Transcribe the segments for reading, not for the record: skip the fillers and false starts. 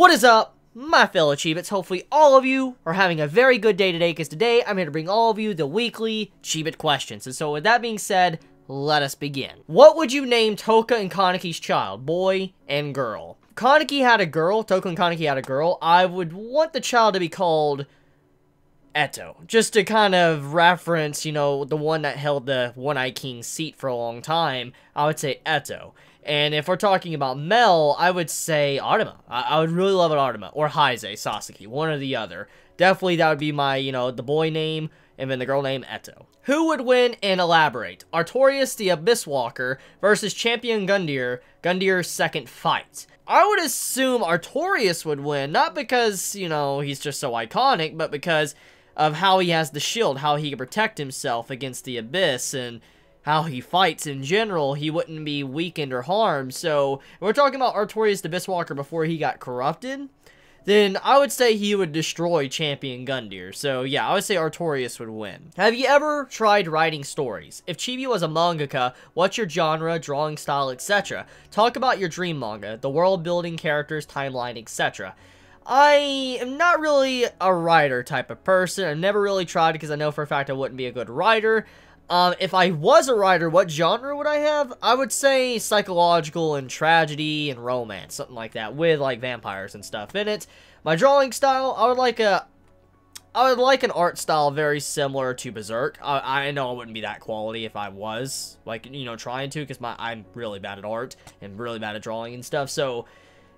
What is up, my fellow Chibits? Hopefully all of you are having a very good day today, because today I'm here to bring all of you the weekly Chibit questions. And so with that being said, let us begin. What would you name Toka and Kaneki's child, boy and girl? Kaneki had a girl, Toka and Kaneki had a girl. I would want the child to be called Eto, just to kind of reference, you know, the one that held the One-Eye King's seat for a long time. I would say Eto. And if we're talking about Mel, I would say Artema. I would really love an Artema. Or Heise, Sasaki, one or the other. Definitely that would be my, you know, the boy name, and then the girl name, Eto. Who would win and elaborate? Artorias the Abyss Walker versus Champion Gundyr, Gundyr's second fight. I would assume Artorias would win, not because, you know, he's just so iconic, but because of how he has the shield, how he can protect himself against the Abyss, and how he fights in general. He wouldn't be weakened or harmed. So, if we're talking about Artorias the Abyss Walker before he got corrupted, then I would say he would destroy Champion Gundyr. So, yeah, I would say Artorias would win. Have you ever tried writing stories? If Chibi was a mangaka, what's your genre, drawing style, etc.? Talk about your dream manga, the world building, characters, timeline, etc. I am not really a writer type of person. I've never really tried because I know for a fact I wouldn't be a good writer. If I was a writer, what genre would I have? I would say psychological and tragedy and romance, something like that, with like vampires and stuff in it. My drawing style, I would like an art style very similar to Berserk. I know I wouldn't be that quality if I was, like, you know, trying to, because I'm really bad at art and really bad at drawing and stuff. So,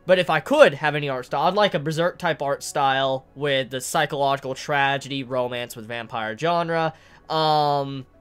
but if I could have any art style, I'd like a Berserk type art style with the psychological tragedy, romance with vampire genre.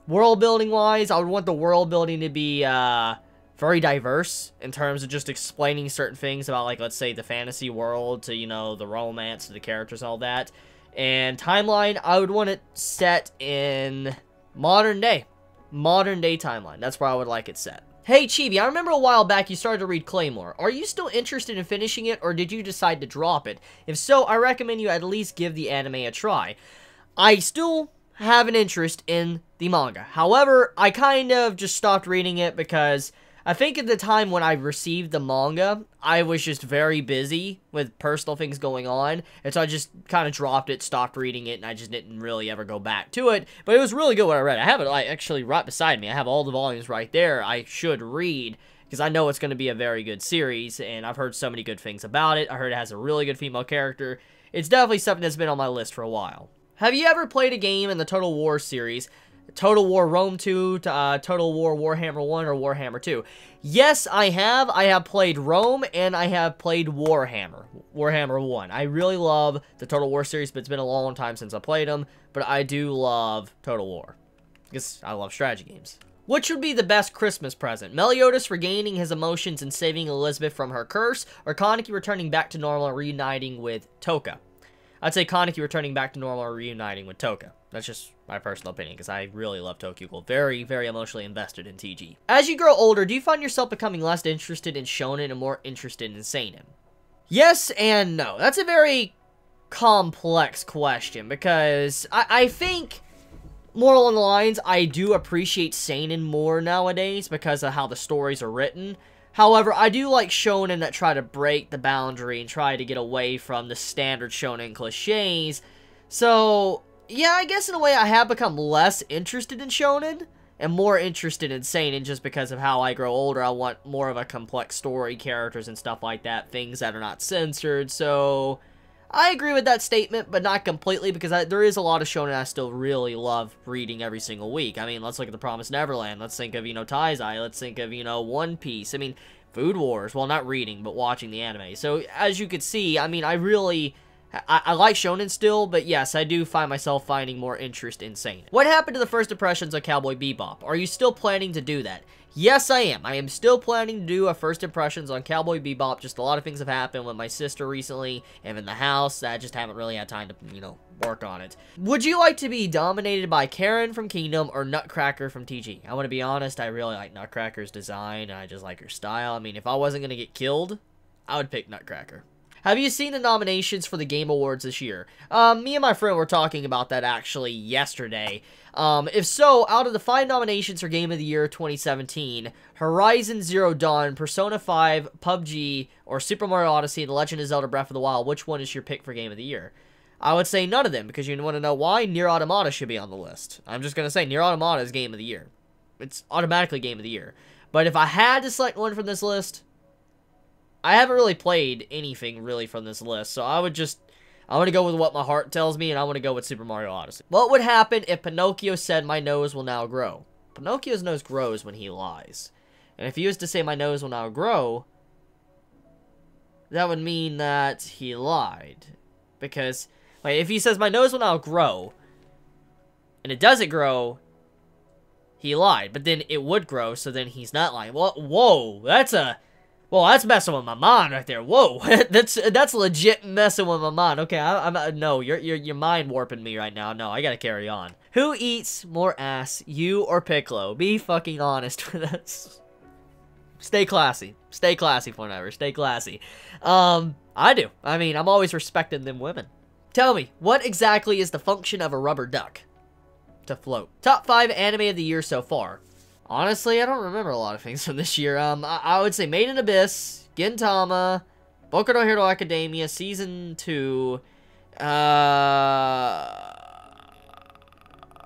World building wise, I would want the world building to be very diverse in terms of just explaining certain things about, like, let's say the fantasy world to, you know, the romance to the characters and all that. And timeline, I would want it set in modern day timeline. That's where I would like it set. Hey Chibi, I remember a while back you started to read Claymore. Are you still interested in finishing it, or did you decide to drop it? If so, I recommend you at least give the anime a try. I still have an interest in the manga. However, I kind of just stopped reading it because I think at the time when I received the manga, I was just very busy with personal things going on, and so I just kind of dropped it, stopped reading it, and I just didn't really ever go back to it. But it was really good when I read it. I have it, like, actually right beside me. I have all the volumes right there I should read, because I know it's going to be a very good series, and I've heard so many good things about it. I heard it has a really good female character. It's definitely something that's been on my list for a while. Have you ever played a game in the Total War series? Total War Rome 2, Total War Warhammer 1, or Warhammer 2? Yes, I have. I have played Rome, and I have played Warhammer 1. I really love the Total War series, but it's been a long time since I played them. But I do love Total War, because I love strategy games. Which would be the best Christmas present? Meliodas regaining his emotions and saving Elizabeth from her curse, or Kaneki returning back to normal and reuniting with Toka? I'd say Kaneki returning back to normal or reuniting with Toka. That's just my personal opinion, because I really love Tokyo. Very, very emotionally invested in TG. As you grow older, do you find yourself becoming less interested in shonen and more interested in seinen? Yes and no. That's a very complex question, because I think, more along the lines, I do appreciate seinen more nowadays because of how the stories are written. However, I do like shonen that try to break the boundary and try to get away from the standard shonen cliches. So, yeah, I guess in a way I have become less interested in shonen and more interested in seinen, just because of how I grow older. I want more of a complex story, characters and stuff like that, things that are not censored. So, I agree with that statement, but not completely, because there is a lot of shonen I still really love reading every single week. I mean, let's look at The Promised Neverland. Let's think of, you know, Taizai. Let's think of, you know, One Piece. I mean, Food Wars. Well, not reading, but watching the anime. So, as you could see, I mean, I like shonen still, but yes, I do find myself finding more interest in seinen. What happened to the first impressions of Cowboy Bebop? Are you still planning to do that? Yes, I am. I am still planning to do a first impressions on Cowboy Bebop. Just a lot of things have happened with my sister recently and in the house that I just haven't really had time to, you know, work on it. Would you like to be dominated by Karen from Kingdom or Nutcracker from TG? I want to be honest, I really like Nutcracker's design, and I just like her style. I mean, if I wasn't going to get killed, I would pick Nutcracker. Have you seen the nominations for the Game Awards this year? Me and my friend were talking about that actually yesterday. If so, out of the 5 nominations for Game of the Year 2017, Horizon Zero Dawn, Persona 5, PUBG, or Super Mario Odyssey and The Legend of Zelda Breath of the Wild, which one is your pick for Game of the Year? I would say none of them, because you want to know why? Nier Automata should be on the list. I'm just going to say Nier Automata is Game of the Year. It's automatically Game of the Year. But if I had to select one from this list, I haven't really played anything really from this list, so I want to go with what my heart tells me, and I want to go with Super Mario Odyssey. What would happen if Pinocchio said, "My nose will now grow"? Pinocchio's nose grows when he lies. And if he was to say, "My nose will now grow," that would mean that he lied. Because, like, if he says, "My nose will now grow," and it doesn't grow, he lied. But then it would grow, so then he's not lying. Well, whoa, that's messing with my mind right there. Whoa, that's legit messing with my mind. Okay, no, you're mind warping me right now. No, I gotta carry on. Who eats more ass, you or Piccolo? Be fucking honest with us. Stay classy. Stay classy, Forever. Stay classy. I do. I mean, I'm always respecting them women. Tell me, what exactly is the function of a rubber duck? To float. Top 5 anime of the year so far. Honestly, I don't remember a lot of things from this year. I would say Made in Abyss, Gintama, Boku no Hero Academia, Season 2. I'm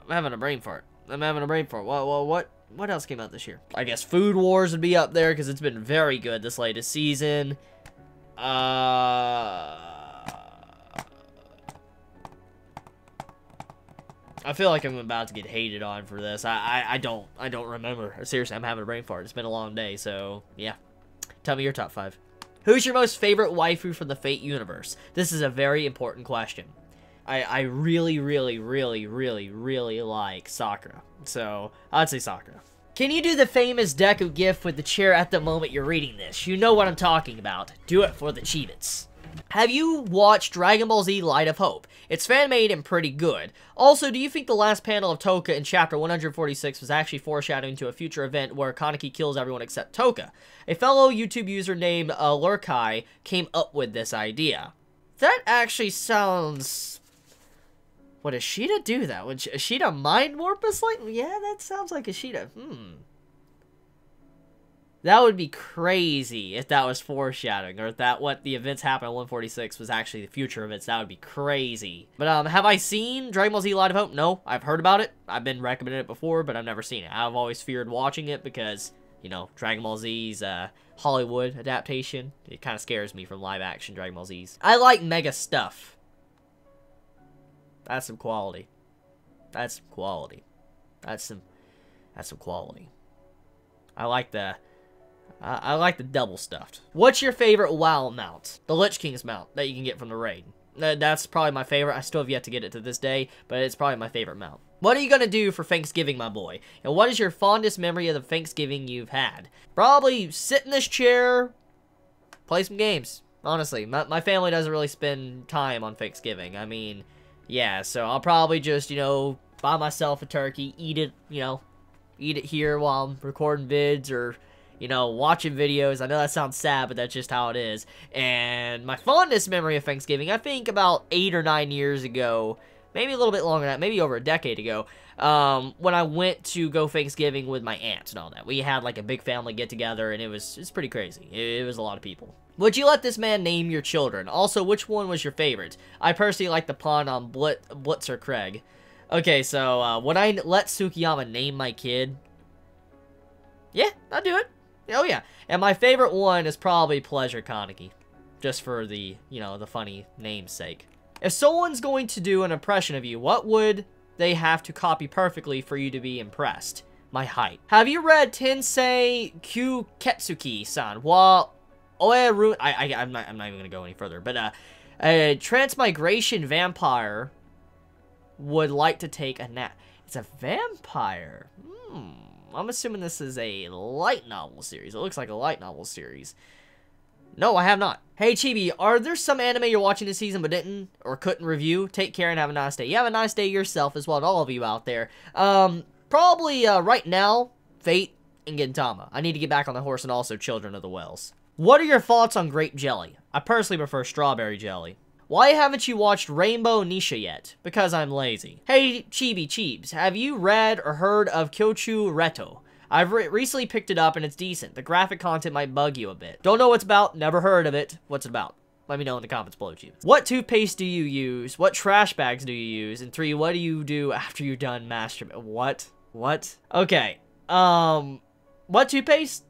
having a brain fart. What else came out this year? I guess Food Wars would be up there because it's been very good this latest season. I feel like I'm about to get hated on for this. I don't remember. Seriously, I'm having a brain fart. It's been a long day, so yeah. Tell me your top 5. Who's your most favorite waifu from the Fate universe? This is a very important question. I really like Sakura. So, I'd say Sakura. Can you do the famous Deku gif with the chair at the moment you're reading this? You know what I'm talking about. Do it for the Chibits. Have you watched Dragon Ball Z Light of Hope? It's fan-made and pretty good. Also, do you think the last panel of Toka in chapter 146 was actually foreshadowing to a future event where Kaneki kills everyone except Toka? A fellow YouTube user named Lurkai came up with this idea. That actually sounds... Would Ashita do that? Would Ashita mind warp us like... Yeah, that sounds like Ashita. That would be crazy if that was foreshadowing, or if that what the events happened at 146 was actually the future events. That would be crazy. But have I seen Dragon Ball Z Light of Hope? No, I've heard about it. I've been recommended it before, but I've never seen it. I've always feared watching it because, you know, Dragon Ball Z's Hollywood adaptation. It kind of scares me from live action Dragon Ball Z's. I like mega stuff. That's some quality. That's some quality. That's some quality. I like the double stuffed. What's your favorite WoW mount? The Lich King's mount that you can get from the raid. That's probably my favorite. I still have yet to get it to this day, but it's probably my favorite mount. What are you gonna do for Thanksgiving, my boy? And what is your fondest memory of the Thanksgiving you've had? Probably sit in this chair, play some games. Honestly, my family doesn't really spend time on Thanksgiving. I mean, yeah, so I'll probably just, you know, buy myself a turkey, eat it, you know, eat it here while I'm recording vids or, you know, watching videos. I know that sounds sad, but that's just how it is. And my fondest memory of Thanksgiving, I think about 8 or 9 years ago, maybe a little bit longer than that, maybe over a decade ago, when I went to go Thanksgiving with my aunts and all that. We had like a big family get together, and it's pretty crazy. It was a lot of people. Would you let this man name your children? Also, which one was your favorite? I personally like the pun on Blitzer Craig. Okay, so would I let Tsukiyama name my kid? Yeah, I'll do it. Oh yeah. And my favorite one is probably Pleasure Kaneki. Just for the, you know, the funny name's sake. If someone's going to do an impression of you, what would they have to copy perfectly for you to be impressed? My height. Have you read Tensei Kyuketsuki-san? Well, I'm not even going to go any further. But a transmigration vampire would like to take a nap. It's a vampire. I'm assuming this is a light novel series. It looks like a light novel series. No, I have not. Hey, Chibi, are there some anime you're watching this season but didn't or couldn't review? Take care and have a nice day. You have a nice day yourself as well to all of you out there. Probably right now, Fate and Gintama. I need to get back on the horse, and also Children of the Wells. What are your thoughts on grape jelly? I personally prefer strawberry jelly. Why haven't you watched Rainbow Nisha yet? Because I'm lazy. Hey, Chibi Cheebs, have you read or heard of Kyochu Reto? I've recently picked it up and it's decent. The graphic content might bug you a bit. Don't know what's about, never heard of it. What's it about? Let me know in the comments below, Chiebs. What toothpaste do you use? What trash bags do you use? And 3, what do you do after you're done masturbating? What? What? Okay. What toothpaste?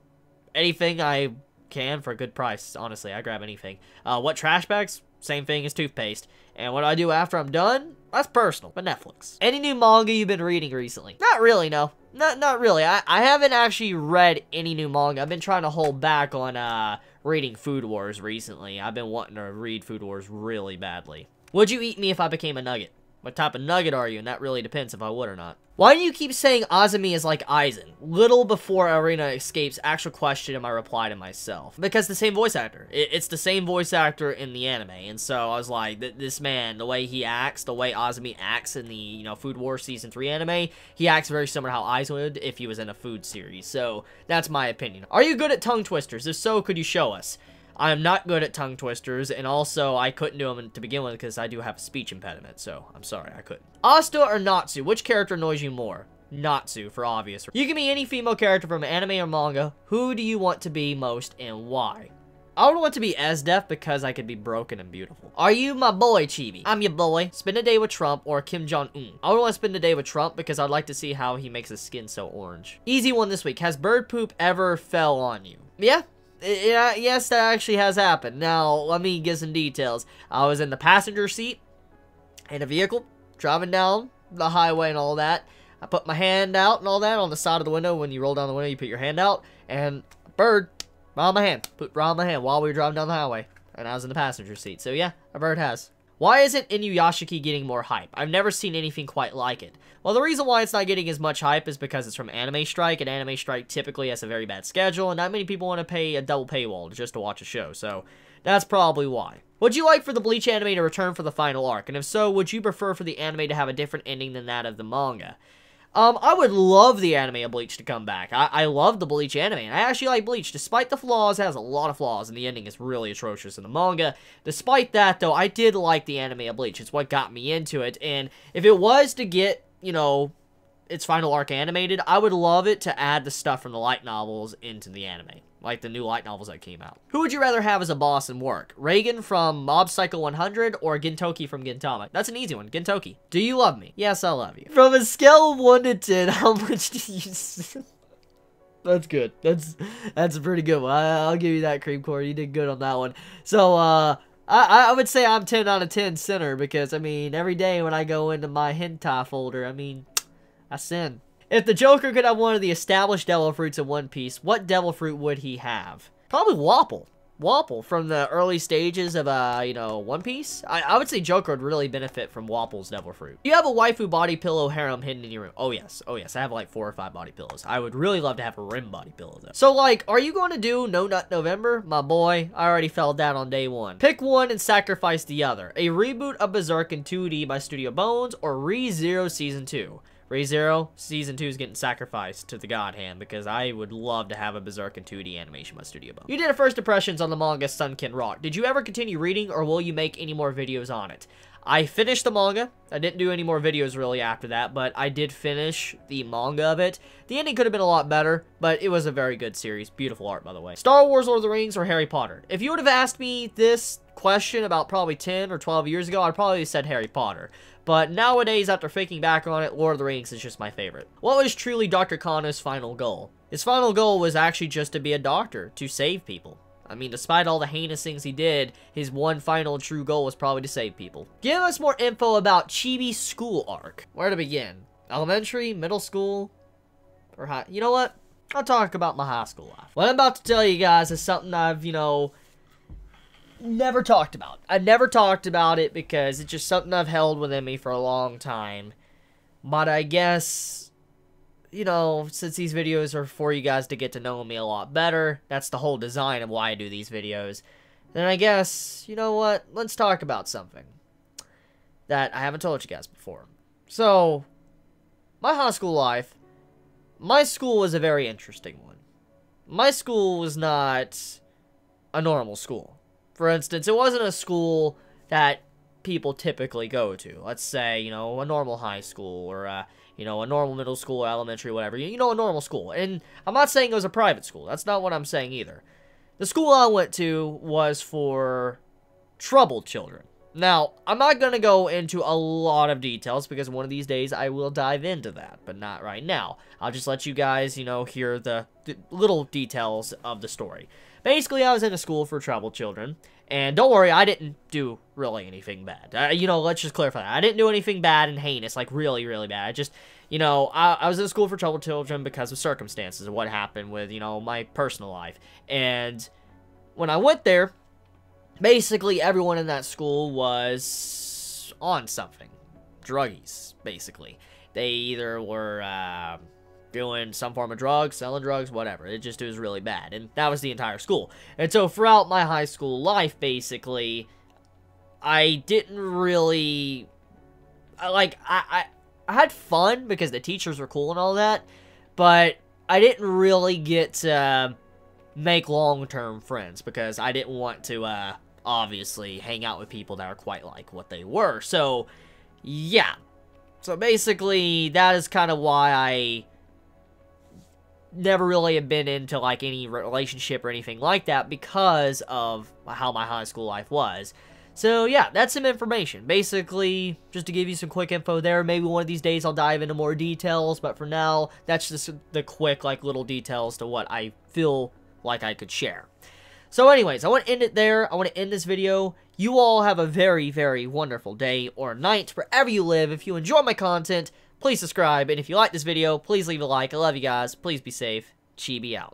Anything I can for a good price. Honestly, I grab anything. What trash bags? Same thing as toothpaste. And what I do after I'm done? That's personal, but Netflix. Any new manga you've been reading recently? Not really, no. Not really. I haven't actually read any new manga. I've been trying to hold back on reading Food Wars recently. I've been wanting to read Food Wars really badly. Would you eat me if I became a nugget? What type of nugget are you? And that really depends if I would or not. Why do you keep saying Azumi is like Aizen? Little before Arena Escape's actual question in my reply to myself. Because the same voice actor. It's the same voice actor in the anime. And so I was like, this man, the way he acts, the way Azumi acts in the, you know, Food Wars Season 3 anime, he acts very similar to how Aizen would if he was in a food series. So that's my opinion. Are you good at tongue twisters? If so, could you show us? I am not good at tongue twisters, and also I couldn't do them to begin with because I do have a speech impediment, so I'm sorry, I couldn't. Asta or Natsu, which character annoys you more? Natsu, for obvious. You can be any female character from anime or manga. Who do you want to be most, and why? I would want to be Esdef because I could be broken and beautiful. Are you my boy, Chibi? I'm your boy. Spend a day with Trump or Kim Jong-un. I would want to spend a day with Trump because I'd like to see how he makes his skin so orange. Easy one this week. Has bird poop ever fell on you? Yeah. Yes, that actually has happened. Now, let me get some details. I was in the passenger seat in a vehicle, driving down the highway and all that. I put my hand out and all that on the side of the window. When you roll down the window, you put your hand out, and a bird right on my hand. Put right on my hand while we were driving down the highway, and I was in the passenger seat. So yeah, a bird has. Why isn't Inuyashiki getting more hype? I've never seen anything quite like it. Well, the reason why it's not getting as much hype is because it's from Anime Strike, and Anime Strike typically has a very bad schedule, and not many people want to pay a double paywall just to watch a show, so that's probably why. Would you like for the Bleach anime to return for the final arc? And if so, would you prefer for the anime to have a different ending than that of the manga? I would love the anime of Bleach to come back. I love the Bleach anime, and I actually like Bleach. Despite the flaws, it has a lot of flaws, and the ending is really atrocious in the manga. Despite that, though, I did like the anime of Bleach. It's what got me into it, and if it was to get, you know, its final arc animated, I would love it to add the stuff from the light novels into the anime. Like the new light novels that came out. Who would you rather have as a boss in work? Reagan from Mob Psycho 100 or Gintoki from Gintama? That's an easy one. Gintoki. Do you love me? Yes, I love you. From a scale of 1 to 10, how much do you... That's good. That's a pretty good one. I'll give you that, Creamcore. You did good on that one. So, I would say I'm 10 out of 10 sinner because, I mean, every day when I go into my hentai folder, I mean, I sin. If the Joker could have one of the established devil fruits in One Piece, what devil fruit would he have? Probably Wapple. Wapple from the early stages of, you know, One Piece. I would say Joker would really benefit from Wapple's devil fruit. Do you have a waifu body pillow harem hidden in your room? Oh, yes. Oh, yes. I have like 4 or 5 body pillows. I would really love to have a rim body pillow, though. So, like, are you going to do No Nut November? My boy, I already fell down on day 1. Pick one and sacrifice the other. A reboot of Berserk in 2D by Studio Bones or ReZero Season 2? ReZero Season 2 is getting sacrificed to the God Hand because I would love to have a Berserk in 2D animation by Studio Bones. You did a first impressions on the manga Sunken Rock. Did you ever continue reading or will you make any more videos on it? I finished the manga. I didn't do any more videos really after that, but I did finish the manga of it. The ending could have been a lot better, but it was a very good series. Beautiful art, by the way. Star Wars, Lord of the Rings, or Harry Potter? If you would have asked me this question about probably 10 or 12 years ago, I'd probably have said Harry Potter. But nowadays, after thinking back on it, Lord of the Rings is just my favorite. What was truly Dr. Kano's final goal? His final goal was actually just to be a doctor, to save people. I mean, despite all the heinous things he did, his one final true goal was probably to save people. Give us more info about Chibi's school arc. Where to begin? Elementary, middle school, or high? You know what? I'll talk about my high school life. What I'm about to tell you guys is something I've, you know, never talked about. I never talked about it because it's just something I've held within me for a long time. But I guess, you know, since these videos are for you guys to get to know me a lot better, that's the whole design of why I do these videos, then I guess, you know what, let's talk about something that I haven't told you guys before. So, my high school life, my school was a very interesting one. My school was not a normal school. For instance, it wasn't a school that people typically go to. Let's say, you know, a normal high school or, you know, a normal middle school, elementary, whatever. You know, a normal school. And I'm not saying it was a private school. That's not what I'm saying either. The school I went to was for troubled children. Now, I'm not going to go into a lot of details because one of these days I will dive into that, but not right now. I'll just let you guys, you know, hear the little details of the story. Basically, I was in a school for troubled children, and don't worry, I didn't do really anything bad. You know, let's just clarify that. I didn't do anything bad and heinous, like really, really bad. I just, you know, I was in a school for troubled children because of circumstances of what happened with, you know, my personal life. And when I went there, basically, everyone in that school was on something. Druggies, basically. They either were doing some form of drugs, selling drugs, whatever. It was really bad. And that was the entire school. And so throughout my high school life, basically, I didn't really... I had fun because the teachers were cool and all that. But I didn't really get to make long-term friends because I didn't want to... obviously hang out with people that are quite like what they were. So, yeah. So basically, that is kind of why I never really have been into like any relationship or anything like that because of how my high school life was. So yeah, that's some information. Basically, just to give you some quick info there. Maybe one of these days I'll dive into more details, but for now, that's just the quick like little details to what I feel like I could share. So anyways, I want to end it there. I want to end this video. You all have a very, very wonderful day or night wherever you live. If you enjoy my content, please subscribe. And if you like this video, please leave a like. I love you guys. Please be safe. Chibi out.